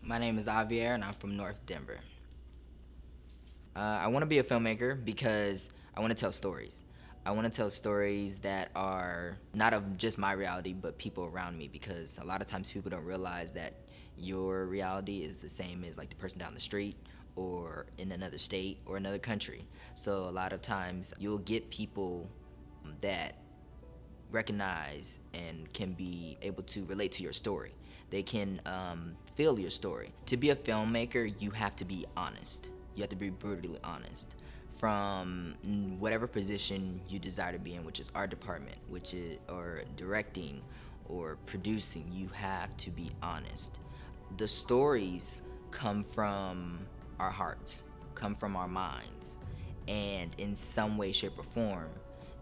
My name is Aviere, and I'm from North Denver. I want to be a filmmaker because I want to tell stories. I want to tell stories that are not of just my reality, but people around me. Because a lot of times people don't realize that your reality is the same as like the person down the street, or in another state, or another country. So a lot of times you'll get people that recognize and can be able to relate to your story. They can feel your story. To be a filmmaker, you have to be honest. You have to be brutally honest. From whatever position you desire to be in, which is art department, which is or directing or producing, you have to be honest. The stories come from our hearts, come from our minds, and in some way, shape, or form,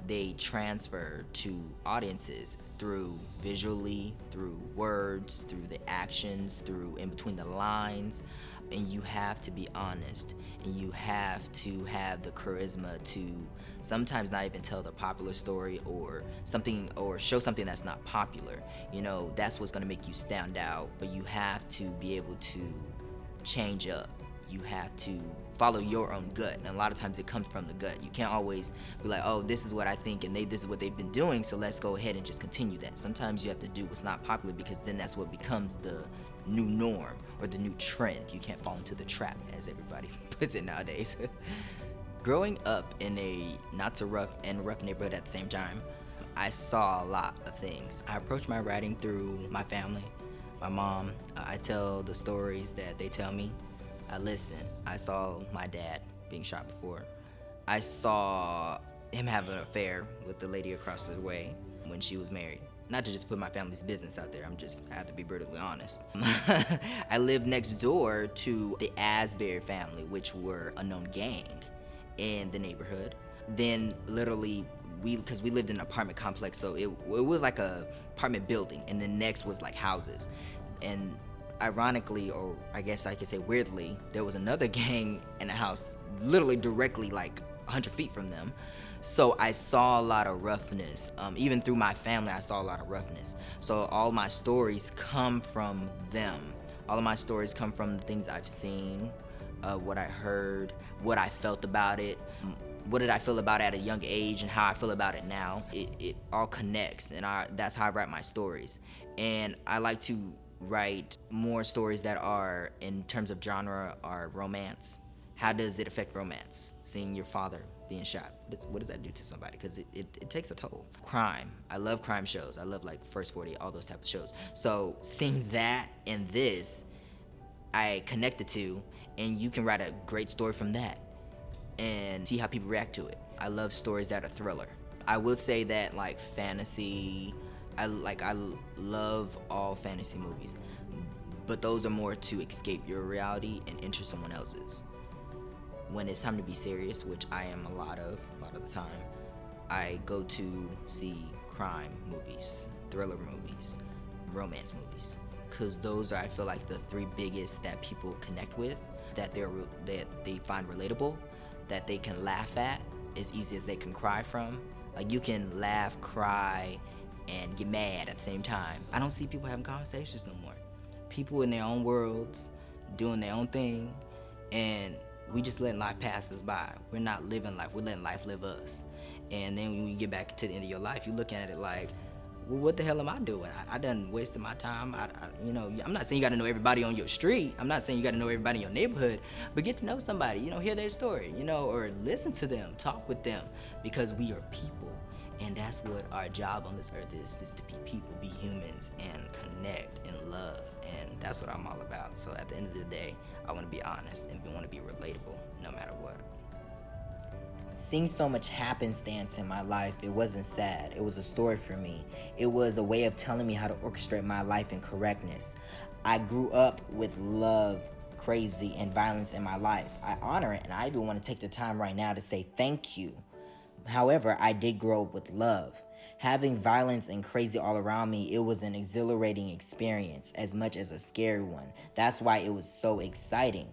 they transfer to audiences through visually, through words, through the actions, through in between the lines. And you have to be honest, and you have to have the charisma to sometimes not even tell the popular story, or something, or show something that's not popular. That's what's going to make you stand out. But you have to be able to change up. You have to follow your own gut, and a lot of times it comes from the gut. You can't always be like, oh, this is what I think, and this is what they've been doing, so let's go ahead and just continue that. Sometimes you have to do what's not popular, because then that's what becomes the new norm or the new trend. You can't fall into the trap, as everybody puts it nowadays. Growing up in a not so rough and rough neighborhood at the same time, I saw a lot of things. I approach my writing through my family, my mom. I tell the stories that they tell me. I listen. I saw my dad being shot before. I saw him have an affair with the lady across the way when she was married. Not to just put my family's business out there, I have to be brutally honest. I lived next door to the Aviere family, which were a known gang in the neighborhood. Then literally, because we lived in an apartment complex, so it was like a apartment building, and the next was like houses. And ironically, or I guess I could say weirdly, there was another gang in a house literally directly like 100 feet from them. So I saw a lot of roughness. Even through my family, I saw a lot of roughness. So all my stories come from them. All of my stories come from the things I've seen, what I heard, what I felt about it. What did I feel about it at a young age, and how I feel about it now. It all connects, and that's how I write my stories. And I like to write more stories that are, in terms of genre, are romance. How does it affect romance? Seeing your father being shot, what does that do to somebody? Because it takes a toll. Crime. I love crime shows. I love like First 40, all those type of shows. So seeing that and this, I connected to, and you can write a great story from that and see how people react to it. I love stories that are thriller. I will say that like fantasy, I love all fantasy movies, but those are more to escape your reality and enter someone else's. When it's time to be serious, which I am a lot of the time, I go to see crime movies, thriller movies, romance movies, because those are, I feel like, the three biggest that people connect with, that they find relatable, that they can laugh at as easy as they can cry from. Like, you can laugh, cry, and get mad at the same time. I don't see people having conversations no more. People in their own worlds, doing their own thing, and we just letting life pass us by. We're not living life, we're letting life live us. And then when you get back to the end of your life, you're looking at it like, well, what the hell am I doing? I done wasted my time. I'm not saying you gotta know everybody on your street. I'm not saying you gotta know everybody in your neighborhood, but get to know somebody, hear their story, or listen to them, talk with them, because we are people. And that's what our job on this earth is to be people, be humans, and connect and love. And that's what I'm all about. So at the end of the day, I want to be honest and want to be relatable no matter what. Seeing so much happenstance in my life, it wasn't sad. It was a story for me. It was a way of telling me how to orchestrate my life in correctness. I grew up with love, crazy, and violence in my life. I honor it, and I even want to take the time right now to say thank you. However, I did grow up with love. Having violence and crazy all around me, it was an exhilarating experience as much as a scary one. That's why it was so exciting.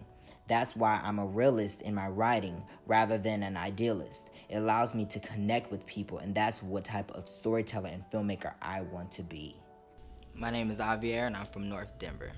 That's why I'm a realist in my writing rather than an idealist. It allows me to connect with people, and that's what type of storyteller and filmmaker I want to be. My name is Aviere, and I'm from North Denver.